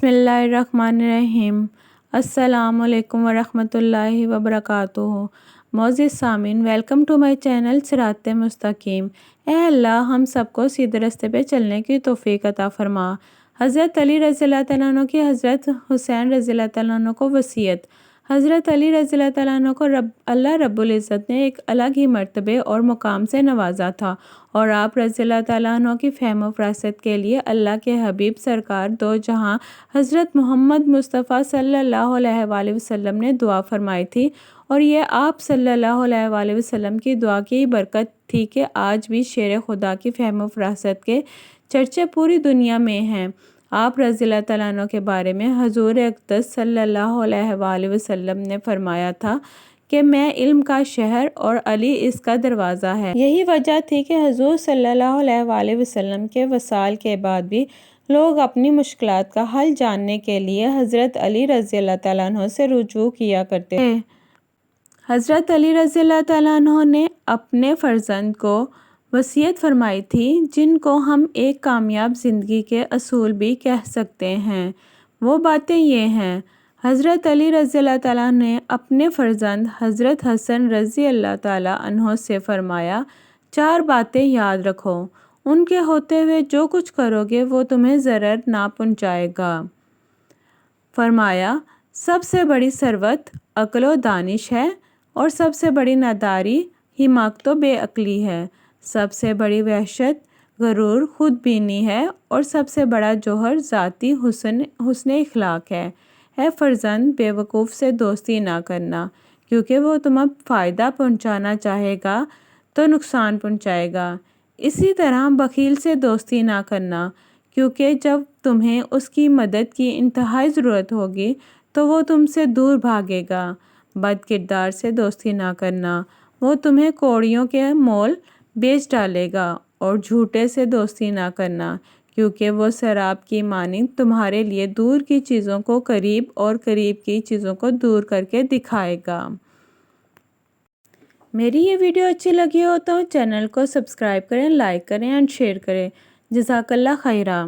बिस्मिल्लाहिर्रहमानिर्रहीम। अस्सलाम वालेकुम वरहमतुल्लाहि वबरकातुहू। मोअज़्ज़िज़ सामीन, वेलकम टू माय चैनल सिराते मुस्तकीम। ए अल्लाह, हम सबको सीधे रास्ते पे चलने की तौफीक अता फरमा। हज़रत अली रज़ियल्लाहु तआला अन्हु की हज़रत हुसैन रज़ियल्लाहु तआला अन्हु को वसीयत। हज़रत अली रज़ियल्लाहु तआला अन्हु को अल्लाह रब्बुल इज़्ज़त ने एक अलग ही मर्तबे और मुकाम से नवाजा था, और आप रज़ियल्लाहु तआला अन्हु की फ़हम व फ़रासत के लिए अल्लाह के हबीब सरकार दो जहां हज़रत मोहम्मद मुस्तफ़ा सल्लल्लाहु अलैहि वसल्लम ने दुआ फरमाई थी। और ये आप सल्लल्लाहु अलैहि वसल्लम की दुआ की बरकत थी कि आज भी शेर खुदा की फ़हम व फ़रासत के चर्चे पूरी दुनिया में हैं। आप रज़ियल्लाहु तआला अन्हु के बारे में हज़ूर अक़दस सल्लल्लाहु अलैहि वसल्लम ने फरमाया था कि मैं इल्म का शहर और अली इसका दरवाज़ा है। यही वजह थी कि हज़ूर सल्लल्लाहु अलैहि वसल्लम के वसाल के बाद भी लोग अपनी मुश्किलात का हल जानने के लिए हज़रत अली रज़ियल्लाहु तआला अन्हु से रुजू किया करते थे। हज़रत अली रज़ियल्लाहु तआला अन्हु ने अपने फ़र्ज़ंद को वसीयत फरमाई थी, जिनको हम एक कामयाब ज़िंदगी के असूल भी कह सकते हैं। वो बातें ये हैं। हज़रत अली रज़ियल्लाहु तआला ने अपने फ़र्ज़ंद हज़रत हसन रज़ियल्लाहु तआला अन्हु से फरमाया, 4 बातें याद रखो, उनके होते हुए जो कुछ करोगे वो तुम्हें ज़रर ना पहुँचाएगा। फरमाया, सबसे बड़ी सरवत अक्ल व दानिश है, और सबसे बड़ी नादारी हिमाकत व बेअक्ली है। सबसे बड़ी वहशत गरूर खुदबीनी है, और सबसे बड़ा जौहर ज़ाती हुस्न इखलाक है। फ़र्ज़ंद, बेवकूफ़ से दोस्ती ना करना, क्योंकि वो तुम्हें फ़ायदा पहुंचाना चाहेगा तो नुकसान पहुंचाएगा। इसी तरह बख़ील से दोस्ती ना करना, क्योंकि जब तुम्हें उसकी मदद की इंतहाई ज़रूरत होगी तो वो तुमसे दूर भागेगा। बद किरदार से दोस्ती ना करना, वो तुम्हें कौड़ियों के मोल बेच डालेगा। और झूठे से दोस्ती ना करना, क्योंकि वो शराब की मानिंद तुम्हारे लिए दूर की चीज़ों को करीब और करीब की चीज़ों को दूर करके दिखाएगा। मेरी ये वीडियो अच्छी लगी हो तो चैनल को सब्सक्राइब करें, लाइक करें एंड शेयर करें। जज़ाकल्लाह खैरा।